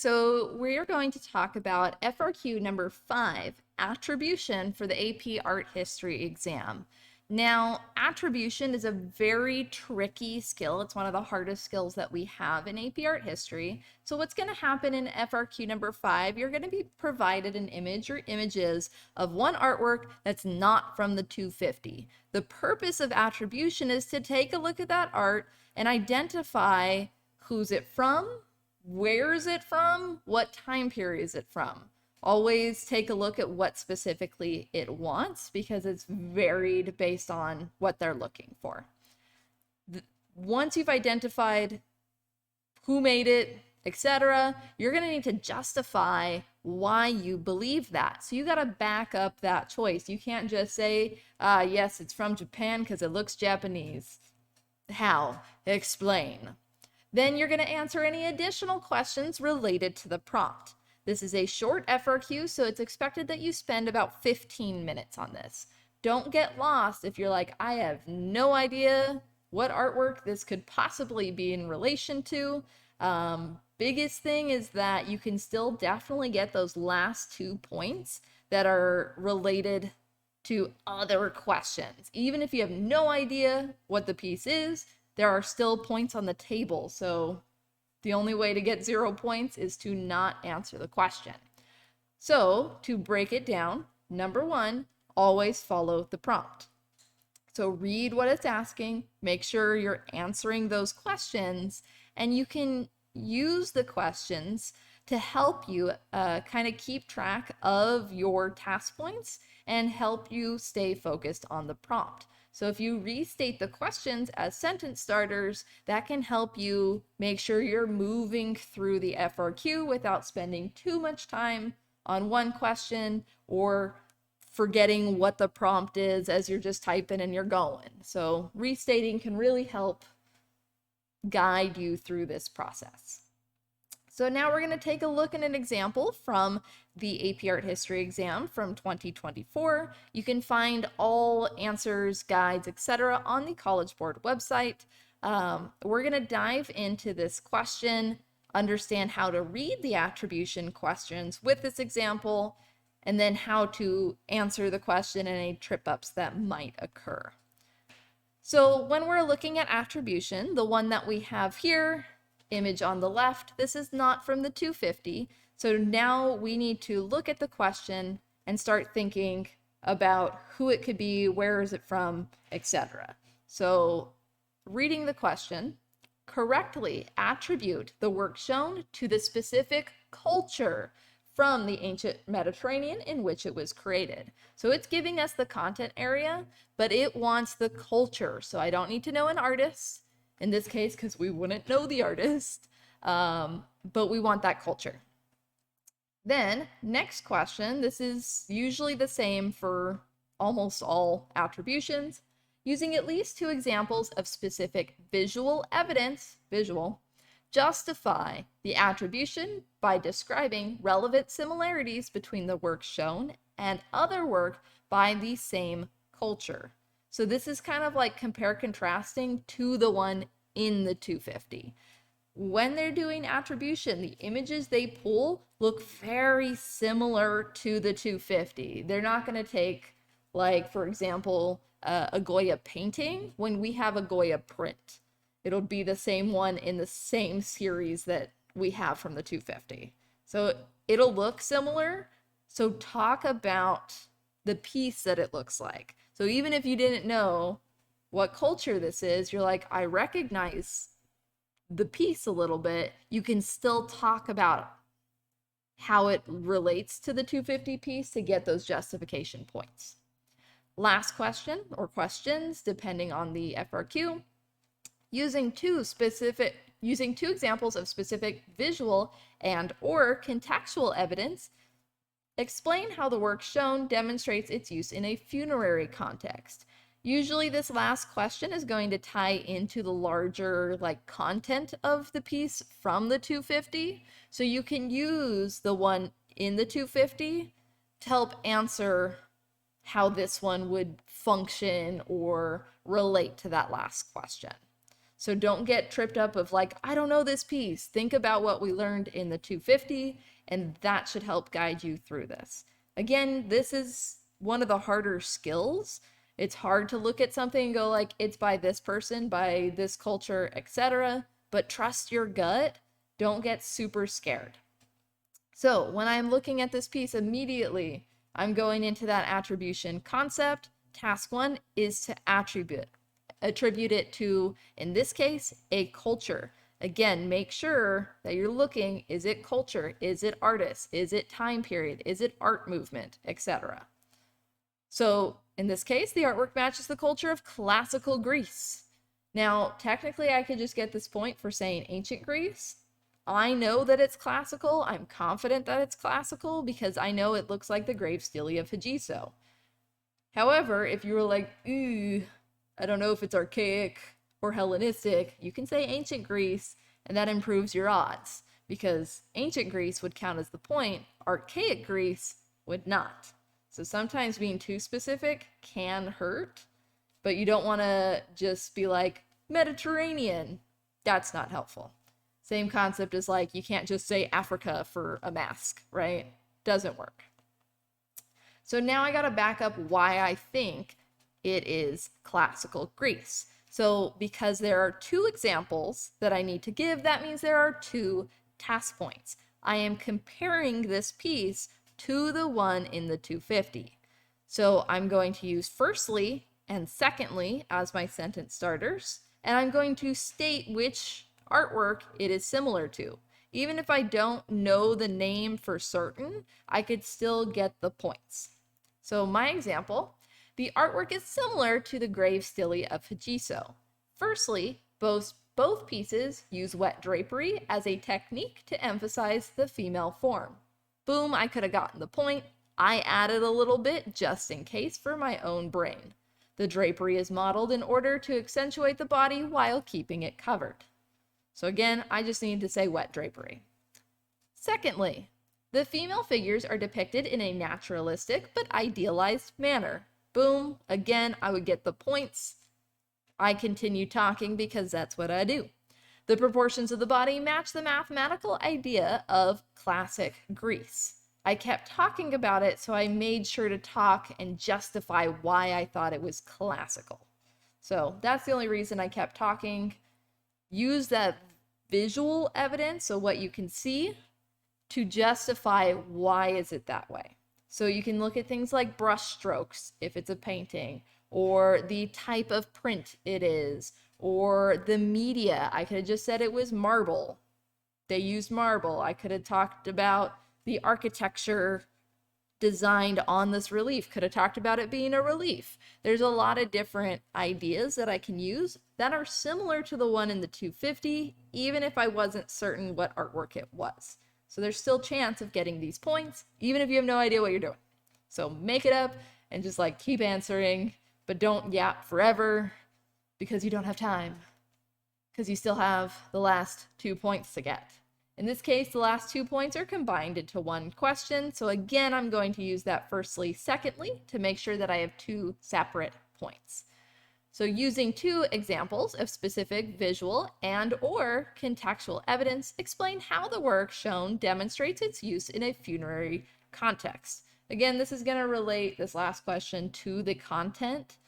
so we're going to talk about FRQ number 5, attribution for the AP Art History exam. Now, attribution is a very tricky skill. It's one of the hardest skills that we have in AP Art History. So what's going to happen in FRQ number 5, you're going to be provided an image or images of one artwork that's not from the 250. The purpose of attribution is to take a look at that art and identify who's it from, where is it from, what time period is it from. Always take a look at what specifically it wants because it's varied based on what they're looking for. Once you've identified who made it, etc., you're going to need to justify why you believe that. So you got to back up that choice. You can't just say, yes, it's from Japan because it looks Japanese. How? Explain. Then you're going to answer any additional questions related to the prompt. This is a short FRQ, so it's expected that you spend about 15 minutes on this. Don't get lost if you're like, I have no idea what artwork this could possibly be in relation to. Biggest thing is that you can still definitely get those last 2 points that are related to other questions. Even if you have no idea what the piece is, there are still points on the table. So the only way to get 0 points is to not answer the question. So to break it down, number 1, always follow the prompt. So read what it's asking, make sure you're answering those questions, and you can use the questions to help you kind of keep track of your task points and help you stay focused on the prompt. So if you restate the questions as sentence starters, that can help you make sure you're moving through the FRQ without spending too much time on one question or forgetting what the prompt is as you're just typing and you're going. So restating can really help guide you through this process. So now we're going to take a look at an example from the AP Art History exam from 2024. You can find all answers, guides, etc. on the College Board website. We're going to dive into this question, understand how to read the attribution questions with this example, and then how to answer the question and any trip-ups that might occur. So when we're looking at attribution, the one that we have here, image on the left, this is not from the 250. So now we need to look at the question and start thinking about who it could be, where is it from, etc. So reading the question, correctly attribute the work shown to the specific culture from the ancient Mediterranean in which it was created. So it's giving us the content area, but it wants the culture. So I don't need to know an artist in this case because we wouldn't know the artist, but we want that culture. Then next question, this is usually the same for almost all attributions, using at least 2 examples of specific visual evidence, justify the attribution by describing relevant similarities between the work shown and other work by the same culture. So this is kind of like compare contrasting to the one in the 250. When they're doing attribution, the images they pull look very similar to the 250. They're not going to take, like, for example, a Goya painting when we have a Goya print. It'll be the same one in the same series that we have from the 250. So it'll look similar. So talk about the piece that it looks like. So even if you didn't know what culture this is, you're like, I recognize the piece a little bit. You can still talk about how it relates to the 250 piece to get those justification points. Last question or questions, depending on the FRQ, using two examples of specific visual and or contextual evidence, explain how the work shown demonstrates its use in a funerary context. Usually this last question is going to tie into the larger content of the piece from the 250. So you can use the one in the 250 to help answer how this one would function or relate to that last question. So don't get tripped up of like, I don't know this piece. Think about what we learned in the 250, and that should help guide you through this. Again, this is one of the harder skills. It's hard to look at something and go like, it's by this person, by this culture, etc. But trust your gut. Don't get super scared. So when I'm looking at this piece immediately, I'm going into that attribution concept. Task 1 is to attribute it to, in this case, a culture. Again, make sure that you're looking, is it culture? Is it artist? Is it time period? Is it art movement, etc.? So in this case, the artwork matches the culture of classical Greece. Now, technically, I could just get this point for saying ancient Greece. I know that it's classical. I'm confident that it's classical because I know it looks like the grave stele of Hegeso. However, if you were like, ooh, I don't know if it's archaic or Hellenistic, you can say ancient Greece, and that improves your odds because ancient Greece would count as the point, archaic Greece would not. So sometimes being too specific can hurt, but you don't want to just be like Mediterranean. That's not helpful. Same concept as like, you can't just say Africa for a mask, right? Doesn't work. So now I got to back up why I think it is classical Greece. So because there are 2 examples that I need to give, that means there are 2 task points. I am comparing this piece to the one in the 250. So I'm going to use firstly and secondly as my sentence starters, and I'm going to state which artwork it is similar to. Even if I don't know the name for certain, I could still get the points. So my example, the artwork is similar to the grave stele of Hegeso. Firstly, both pieces use wet drapery as a technique to emphasize the female form. Boom, I could have gotten the point. I added a little bit just in case for my own brain. The drapery is modeled in order to accentuate the body while keeping it covered. So again, I just need to say wet drapery. Secondly, the female figures are depicted in a naturalistic but idealized manner. Boom, again, I would get the points. I continue talking because that's what I do. The proportions of the body match the mathematical idea of classic Greece. I kept talking about it, so I made sure to talk and justify why I thought it was classical. So that's the only reason I kept talking. Use that visual evidence, so what you can see, to justify why is it that way. So you can look at things like brush strokes, if it's a painting, or the type of print it is, or the media. I could have just said it was marble. They used marble. I could have talked about the architecture designed on this relief. Could have talked about it being a relief. There's a lot of different ideas that I can use that are similar to the one in the 250, even if I wasn't certain what artwork it was. So there's still chance of getting these points, even if you have no idea what you're doing. So make it up and just like keep answering, but don't yap forever because you don't have time, because you still have the last 2 points to get. In this case, the last 2 points are combined into one question. So again, I'm going to use that firstly, secondly, to make sure that I have 2 separate points. So using 2 examples of specific visual and or contextual evidence, explain how the work shown demonstrates its use in a funerary context. Again, this is going to relate this last question to the content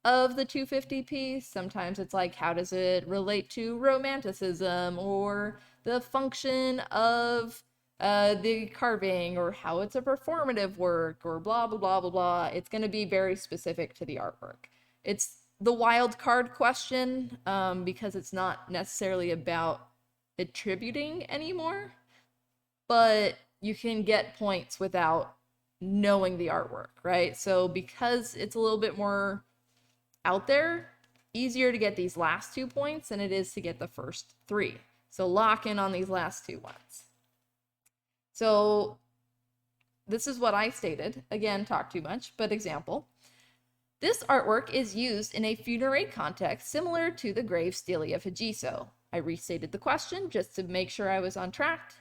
of the 250 piece. Sometimes it's like, how does it relate to romanticism or the function of the carving, or how it's a performative work, or blah, blah, blah, blah, blah. It's going to be very specific to the artwork. It's the wild card question because it's not necessarily about attributing anymore, but you can get points without knowing the artwork, right? So because it's a little bit more out there, easier to get these last 2 points than it is to get the first 3. So lock in on these last 2 ones. So this is what I stated. Again, talk too much, but example. This artwork is used in a funerary context similar to the grave stele of Hegeso. I restated the question just to make sure I was on track.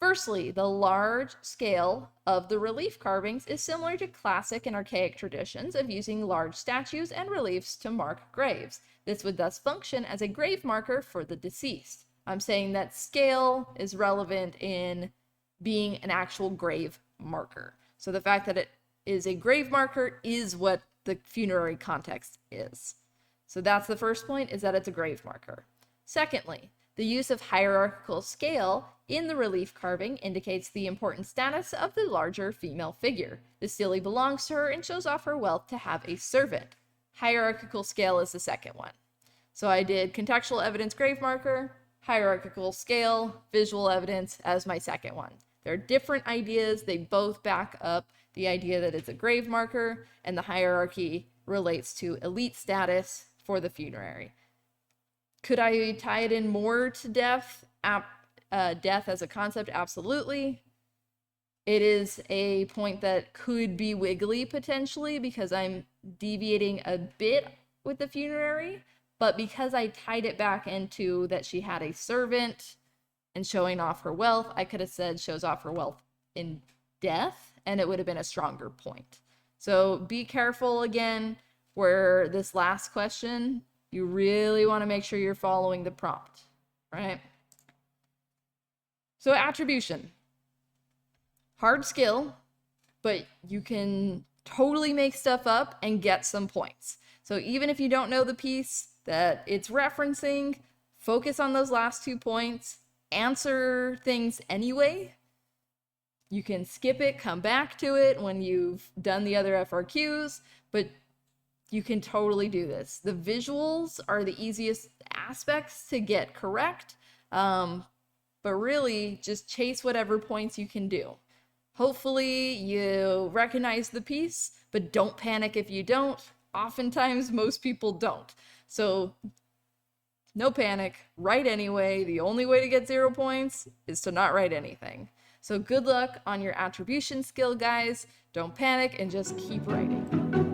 Firstly, the large scale of the relief carvings is similar to classic and archaic traditions of using large statues and reliefs to mark graves. This would thus function as a grave marker for the deceased. I'm saying that scale is relevant in being an actual grave marker. So the fact that it is a grave marker is what the funerary context is. So that's the first point, is that it's a grave marker. Secondly, the use of hierarchical scale in the relief carving indicates the important status of the larger female figure. The stele belongs to her and shows off her wealth to have a servant. Hierarchical scale is the second one. So I did contextual evidence grave marker, hierarchical scale, visual evidence as my second one. They're different ideas. They both back up the idea that it's a grave marker, and the hierarchy relates to elite status for the funerary. Could I tie it in more to death? Death as a concept? Absolutely. It is a point that could be wiggly potentially because I'm deviating a bit with the funerary, but because I tied it back into that she had a servant and showing off her wealth, I could have said shows off her wealth in death, and it would have been a stronger point. So be careful again where this last question, you really want to make sure you're following the prompt, right? So attribution. Hard skill, but you can totally make stuff up and get some points. So even if you don't know the piece that it's referencing, focus on those last 2 points, answer things anyway. You can skip it, come back to it when you've done the other FRQs, but you can totally do this. The visuals are the easiest aspects to get correct, but really just chase whatever points you can do. Hopefully you recognize the piece, but don't panic if you don't. Oftentimes, most people don't. So no panic, write anyway. The only way to get 0 points is to not write anything. So good luck on your attribution skill, guys. Don't panic and just keep writing.